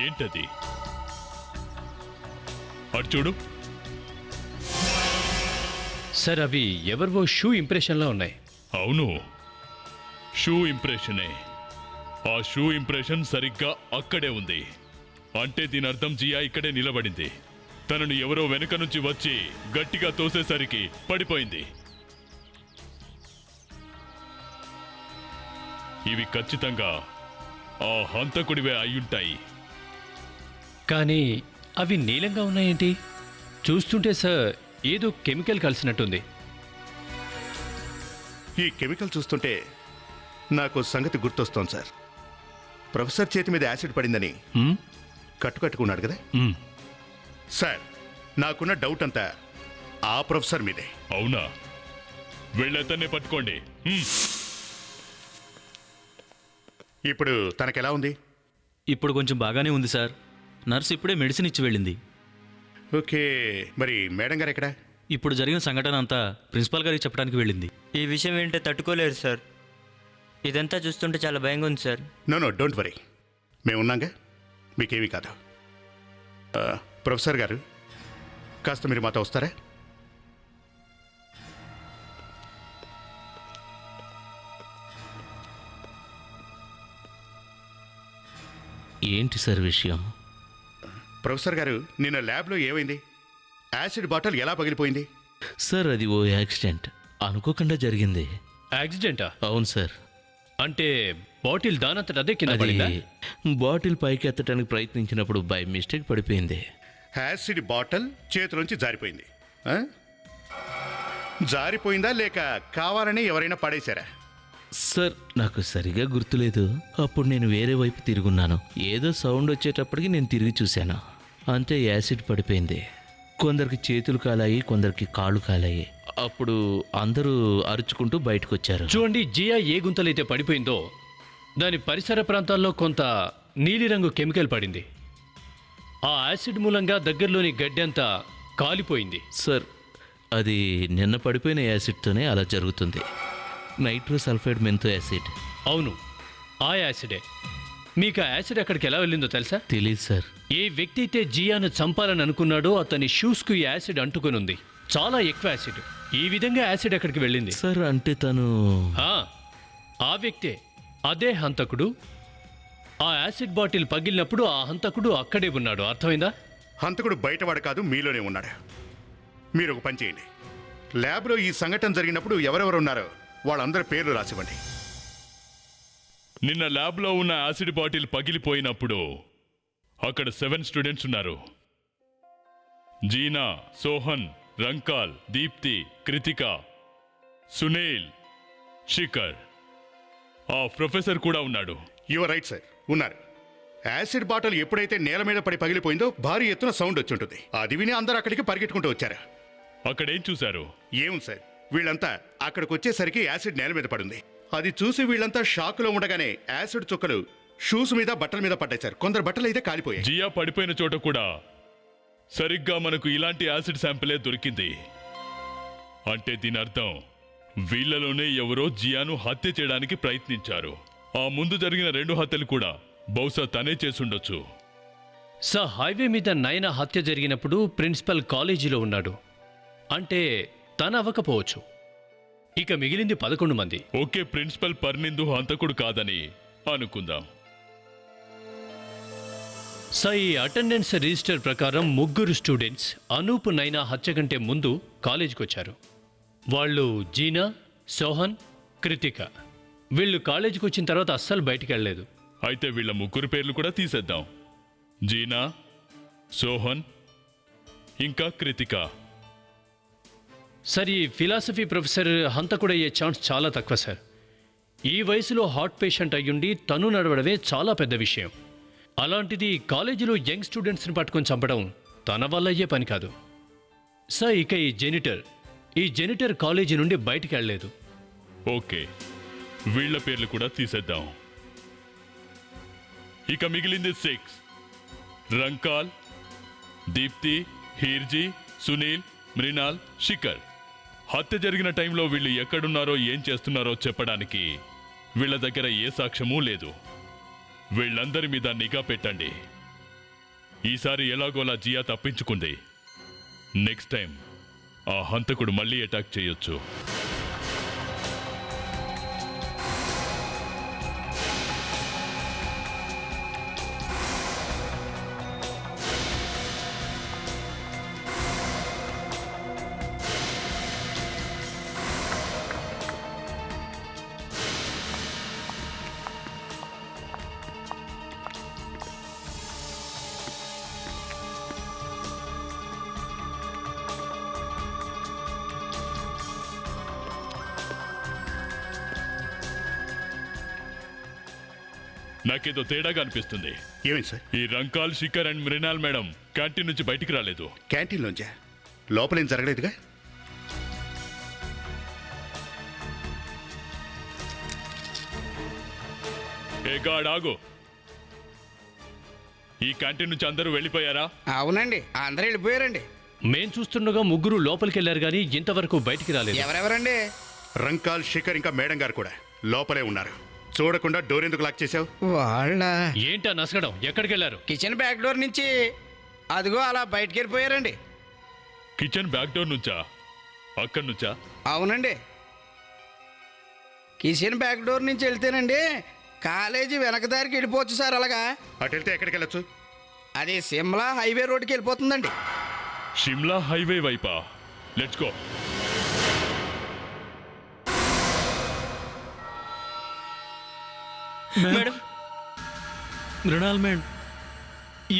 ఏంటది? అటు చూడు. సార్, అవి ఎవరివో షూ ఇంప్రెషన్లా ఉన్నాయి. అవును, షూ ఇంప్రెషనే. ఆ షూ ఇంప్రెషన్ సరిగ్గా అక్కడే ఉంది. అంటే దీని అర్థం జియా ఇక్కడే నిలబడింది. తనను ఎవరో వెనుక నుంచి వచ్చి గట్టిగా తోసేసరికి పడిపోయింది. ఇవి ఖచ్చితంగా ఆ హంతకుడివే అయ్యుంటాయి. కానీ అవి నీలంగా ఉన్నాయేంటి? చూస్తుంటే సార్ ఏదో కెమికల్ కలిసినట్టుంది. ఈ కెమికల్ చూస్తుంటే నాకు సంగతి గుర్తొస్తోంది సార్. ప్రొఫెసర్ చేతి మీద యాసిడ్ పడిందని కట్టుకున్నాడు కదా సార్. నాకున్న డౌట్ అంతా ఆ ప్రొఫెసర్ మీదే. అవునా? వెళ్ళతన్నే పట్టుకోండి. ఇప్పుడు తనకెలా ఉంది? ఇప్పుడు కొంచెం బాగానే ఉంది సార్. నర్సు ఇప్పుడే మెడిసిన్ ఇచ్చి వెళ్ళింది. ఓకే, మరి మేడం గారు ఎక్కడ? ఇప్పుడు జరిగిన సంఘటన అంతా ప్రిన్సిపాల్ గారికి చెప్పడానికి వెళ్ళింది. ఈ విషయం ఏంటో తట్టుకోలేరు సార్. ఇదంతా చూస్తుంటే చాలా భయంగా ఉంది సార్. నో డోంట్ వరీ, మేము ఉన్నాగా, మీకేమీ కాదు. ప్రొఫెసర్ గారు, కాస్త మీరు మాతో వస్తారా? ఏంటి సార్ విషయం? ప్రొఫెసర్ గారు, నిన్న ల్యాబ్లో ఏమైంది? యాసిడ్ బాటిల్ ఎలా పగిలిపోయింది? సార్, అది ఓ యాక్సిడెంట్, అనుకోకుండా జరిగింది. యాక్సిడెంటా? అవును సార్. అంటే బాటిల్ దానంతట అదే కింద పడిందా? బాటిల్ పైకి ఎత్తడానికి ప్రయత్నించినప్పుడు బై మిస్టేక్ పడిపోయింది. యాసిడ్ బాటిల్ చేతిలోంచి జారిపోయింది. జారిపోయిందా లేక కావాలని ఎవరైనా పడేశారా? సార్, నాకు సరిగా గుర్తులేదు. అప్పుడు నేను వేరే వైపు తిరుగున్నాను. ఏదో సౌండ్ వచ్చేటప్పటికి నేను తిరిగి చూశాను, అంతే యాసిడ్ పడిపోయింది. కొందరికి చేతులు కాలాయి, కొందరికి కాళ్ళు కాలాయి. అప్పుడు అందరూ అరుచుకుంటూ బయటకు వచ్చారు. చూడండి, జియా ఏ గుంతలైతే పడిపోయిందో దాని పరిసర ప్రాంతాల్లో కొంత నీలిరంగు కెమికల్ పడింది. ఆ యాసిడ్ మూలంగా దగ్గరలోని గడ్డి అంతా కాలిపోయింది. సార్, అది నిన్న పడిపోయిన యాసిడ్తోనే అలా జరుగుతుంది. నైట్రోసల్ఫైడ్ మెంతో యాసిడ్. అవును, ఆ యాసిడే. మీకు ఆ యాసిడ్ అక్కడికి ఎలా వెళ్ళిందో తెలుసా? తెలీదు సార్. ఏ వ్యక్తి అయితే జియాను చంపాలని అనుకున్నాడో అతని షూస్కు ఈ యాసిడ్ అంటుకొని ఉంది. చాలా ఎక్కువ యాసిడ్. ఈ విధంగా యాసిడ్ అక్కడికి వెళ్ళింది. సార్ అంటే తను ఆ వ్యక్తే, అదే హంతకుడు. ఆ యాసిడ్ బాటిల్ పగిలినప్పుడు ఆ హంతకుడు అక్కడే ఉన్నాడు. అర్థమైందా? హంతకుడు బయటవాడు కాదు, మీలోనే ఉన్నాడు. మీరు ఒక పని చేయండి, ల్యాబ్లో ఈ సంఘటన జరిగినప్పుడు ఎవరెవరు ఉన్నారో వాళ్ళందరి పేర్లు రాసివ్వండి. నిన్న ల్యాబ్లో ఉన్న యాసిడ్ బాటిల్ పగిలిపోయినప్పుడు అక్కడ 7 స్టూడెంట్స్ ఉన్నారు. జీనా, సోహన్, రంకాల్, దీప్తి, కృతిక, సునీల్, శిఖర్. ఆ ప్రొఫెసర్ కూడా ఉన్నాడు. యువర్ రైట్ సార్, ఉన్నారు. యాసిడ్ బాటిల్ ఎప్పుడైతే నేల మీద పడి పగిలిపోయిందో భారీ ఎత్తున సౌండ్ వచ్చి ఉంటుంది. అది విని అందరూ అక్కడికి పరిగెట్టుకుంటూ వచ్చారు. అక్కడేం చూశారు? ఏం సార్, వీళ్ళంతా అక్కడికి వచ్చేసరికి యాసిడ్ నేల మీద పడింది. అది చూసి వీళ్ళంతా షాక్లో ఉండగానే యాసిడ్ చుక్కలు షూస్ మీద, బట్టల మీద పడ్డాయి సార్. కొందరు బట్టలు అయితే కాలిపోయాయి. జియా పడిపోయిన చోట కూడా సరిగ్గా మనకు ఇలాంటి యాసిడ్ శాంపిలే దొరికింది. అంటే దీని అర్థం వీళ్ళలోనే ఎవరో జియాను హత్య చేయడానికి ప్రయత్నించారు. ఆ ముందు జరిగిన 2 హత్యలు కూడా బహుశా తనే చేసుండొచ్చు. సార్, హైవే మీద నయన హత్య జరిగినప్పుడు ప్రిన్సిపల్ కాలేజీలో ఉన్నాడు. అంటే తను అవ్వకపోవచ్చు. ఇక మిగిలింది 11 మంది. ఓకే, ప్రిన్సిపల్ పర్నిందు హంతకుడు కాదని అనుకుందాం. సార్, ఈ అటెండెన్స్ రిజిస్టర్ ప్రకారం 3 స్టూడెంట్స్ అనూప్ నైనా హత్య కంటే ముందు కాలేజీకి వచ్చారు. వాళ్ళు జీనా, సోహన్, కృతిక. వీళ్ళు కాలేజీకి వచ్చిన తర్వాత అస్సలు బయటికి వెళ్ళలేదు. అయితే వీళ్ళ 3 పేర్లు కూడా తీసేద్దాం. జీనా, సోహన్, ఇంకా కృతిక. సార్, ఈ ఫిలాసఫీ ప్రొఫెసర్ హంతకుడయ్యే ఛాన్స్ చాలా తక్కువ సార్. ఈ వయసులో హార్ట్ పేషెంట్ అయ్యుండి తను నడవడమే చాలా పెద్ద విషయం. అలాంటిది కాలేజీలో యంగ్ స్టూడెంట్స్ని పట్టుకొని చంపడం తన వల్ల అయ్యే పని కాదు. సార్, ఇక ఈ జెనిటర్ కాలేజీ నుండి బయటికి వెళ్ళలేదు. ఓకే, వీళ్ళ పేర్లు కూడా తీసేద్దాం. ఇక మిగిలింది 6. రంకాల్, దీప్తి, హీర్జీ, సునీల్, మృణాల్, శిఖర్. హత్య జరిగిన టైంలో వీళ్ళు ఎక్కడున్నారో ఏం చేస్తున్నారో చెప్పడానికి వీళ్ళ దగ్గర ఏ సాక్ష్యమూ లేదు. వీళ్ళందరి మీద నిఘా పెట్టండి. ఈసారి ఎలాగోలా జియా తప్పించుకుంది. నెక్స్ట్ టైం ఆ హంతకుడు మళ్ళీ అటాక్ చేయొచ్చు. నాకేదో తేడాగా అనిపిస్తుంది. ఏమైంది సార్? ఈ రంకాల్, Shikhar and Mrinal madam canteen నుంచి బయటికి రాలేదు. క్యాంటీన్ లోంచా? లోపలేం జరగలేదుగా? ఏ గాడ్ ఆగు. ఈ క్యాంటీన్ నుంచి అందరూ వెళ్ళిపోయారా? అవునండి, అందరూ వెళ్ళిపోయారండి. మేం చూస్తుండగా 3 లోపలికి వెళ్ళారు కానీ ఇంతవరకు బయటికి రాలేదు. ఎవరెవరండి? రంకాల్, శిఖర్ ఇంకా మేడం గారు కూడా లోపలే ఉన్నారు. చూడకుండా డోర్ ఎందుకు లాక్ చేశావు? వాళ్ళ ఏంటా నసగడం? ఎక్కడికి వెళ్ళారు? కిచెన్ బ్యాక్ డోర్ నుంచి అదిగో అలా బయటికి వెళ్ళిపోయారండి. కిచెన్ బ్యాక్ డోర్ నుంచా? అక్కడి నుంచా? అవునండి, కిచెన్ బ్యాక్ డోర్ నుంచి వెళ్తేనండి కాలేజీ వెనకదారికి వెళ్ళిపోవచ్చు సార్. అలాగా అటు వెళ్తే ఎక్కడికి వెళ్ళొచ్చు? అది సిమ్లా హైవే రోడ్డుకి వెళ్ళిపోతుందండి. షిమ్లా హైవే వైపా? Let's go. Madam, Mrinal madam,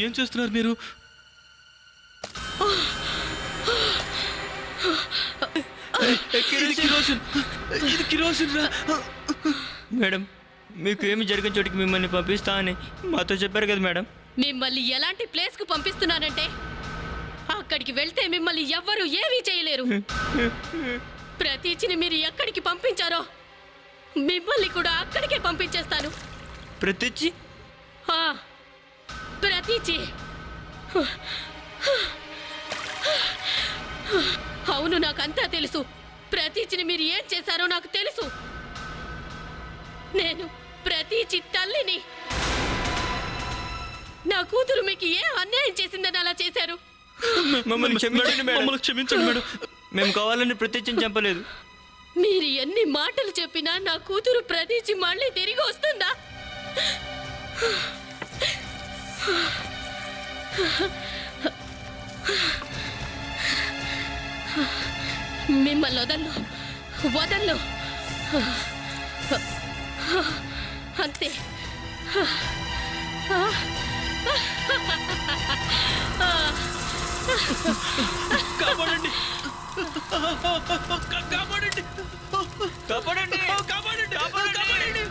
ఏం చేస్తున్నారు మీరు? ఇది కిరోసిన్ రా. మేడం, మీకు ఏమి జరిగిన చోటికి మిమ్మల్ని పంపిస్తా అని మాతో చెప్పారు కదా మేడం. మిమ్మల్ని ఎలాంటి ప్లేస్కు పంపిస్తున్నానంటే అక్కడికి వెళ్తే మిమ్మల్ని ఎవ్వరూ ఏమీ చేయలేరు. ప్రతీచిని మీరు ఎక్కడికి పంపించారో మిమ్మల్ని కూడా అక్కడికే పంపించేస్తాను. ప్రతీచి? ప్రతీచి. అవును, నాకంతా తెలుసు. ప్రతీచిని మీరు ఏం చేశారో నాకు తెలుసు. నేను ప్రతీచి తల్లిని. నా కూతురు మీకు ఏ అన్యాయం చేసిందని అలా చేశారు? మమ్మల్ని క్షమించండి మేడం. మమ్మల్ని క్షమించండి మేడం. మేము కావాలని ప్రత్యక్షం చంపలేదు. మీరు ఎన్ని మాటలు చెప్పినా నా కూతురు ప్రతీచి మళ్ళీ తిరిగి వస్తుందా? మిమ్మల్ని వదలను అంతే. కాపాడండి కాపాడండి కాపాడండి కాపాడండి కాపాడండి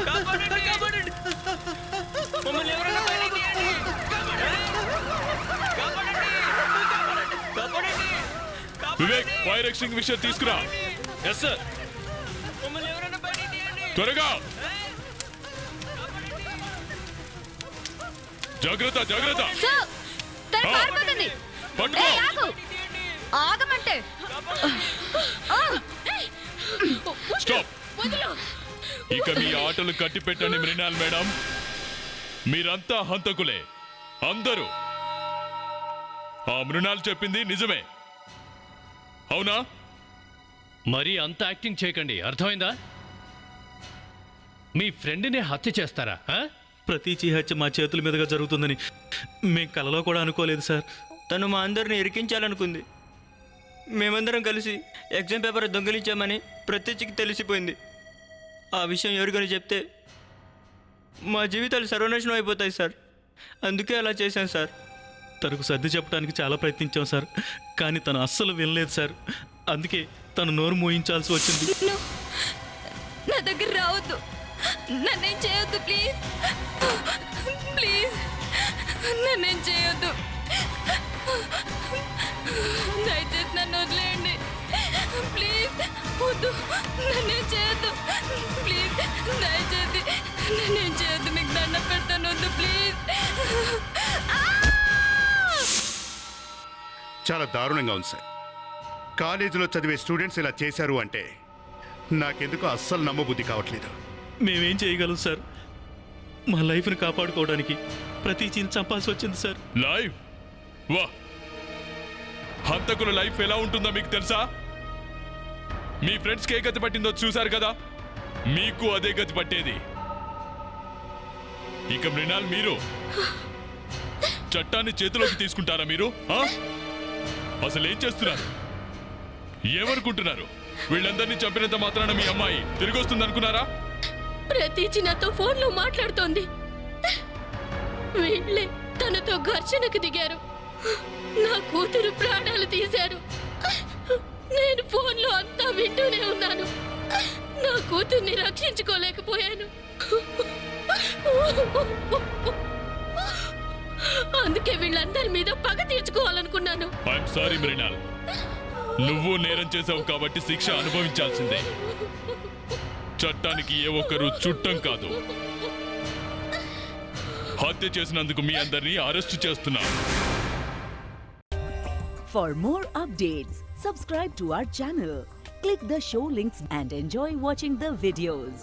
కాపాడండి కాపాడండి మమ్మల్ని ఎవరైనా బయటికి తీయండి. కాపాడండి కాపాడండి వివేక్ ఫైర్ ఎక్స్టింగ్విషర్ తీసుకురా. Yes sir. మమ్మల్ని ఎవరైనా బయటికి తీయండి. త్వరగా జాగ్రత్త జాగ్రత్త. తను పారిపోతుంది. పట్టుకో. ఏయ్, ఆగు. ఆగమంటే స్టాప్. ఇక మీ ఆటలు కట్టి పెట్టండి మృణాల్ మేడం. మీరంతా హంతకులే అందరూ. ఆ మృణాల్ చెప్పింది నిజమే అవునా? మరి అంత యాక్టింగ్ చేయకండి, అర్థమైందా? మీ ఫ్రెండ్ని హత్య చేస్తారా? ప్రతీచి హత్య మా చేతుల మీదుగా జరుగుతుందని మేము కలలో కూడా అనుకోలేదు సార్. తను మా అందరిని ఇరికించాలనుకుంది. మేమందరం కలిసి ఎగ్జామ్ పేపర్ దొంగిలించామని ప్రత్యక్షకి తెలిసిపోయింది. ఆ విషయం ఎవరికైనా చెప్తే మా జీవితాలు సర్వనాశనం అయిపోతాయి సార్. అందుకే అలా చేశాను సార్. తనకు సర్ది చెప్పడానికి చాలా ప్రయత్నించాం సార్, కానీ తను అస్సలు వినలేదు సార్. అందుకే తను నోరు మూయించాల్సి వచ్చింది. నా దగ్గర రావద్దు, నన్నేం చేయొద్దు ప్లీజ్. ప్లీజ్ నన్నేం చేయొద్దు. దయచేసి నన్ను వదిలేయండి ప్లీజ్. వద్దు, నన్నేం చేయొద్దు ప్లీజ్. దయచేసి నన్నేం చేయొద్దు, మీకు దండం పెడతాను. వద్దు ప్లీజ్. చాలా దారుణంగా ఉంది సార్. కాలేజీలో చదివే స్టూడెంట్స్ ఇలా చేశారు అంటే నాకెందుకు అస్సలు నమ్మబుద్ధి కావట్లేదు. మేమేం చేయగలం సార్? మా లైఫ్ని కాపాడుకోవడానికి ప్రతీచిని చంపాల్సి వచ్చింది సార్. లైఫ్ వా, హంతకుల లైఫ్ ఎలా ఉంటుందో మీకు తెలుసా? మీ ఫ్రెండ్స్కి ఏ గతి పట్టిందో చూశారు కదా, మీకు అదే గతి పట్టేది. ఇక మృణాల్, మీరు చట్టాన్ని చేతిలోకి తీసుకుంటారా? మీరు అసలు ఏం చేస్తున్నారు? ఏమనుకుంటున్నారు? వీళ్ళందరినీ చంపినంత మాత్రాన మీ అమ్మాయి తిరిగి వస్తుంది అనుకున్నారా? ప్రతీచి నాతో ఫోన్లో మాట్లాడుతోంది. వీళ్ళే తనతో ఘర్షణకు దిగారు. నా కూతురు ప్రాణాలు తీశారు. నేను ఫోన్లో అంతా వింటూనే ఉన్నాను. నా కూతుర్ని రక్షించుకోలేకపోయాను. అందుకే వీళ్ళందరి మీద పగ తీర్చుకోవాలనుకున్నాను. ఐఎమ్ సారీ మృణాల్, నువ్వు నేరం చేసావు కాబట్టి శిక్ష అనుభవించాల్సిందే. చట్టానికి ఏ ఒక్కరు చుట్టం కాదు. హత్య చేసినందుకు మీ అందరినీ అరెస్టు చేస్తున్నా. For more updates, subscribe to our channel, click the show links and enjoy watching the videos.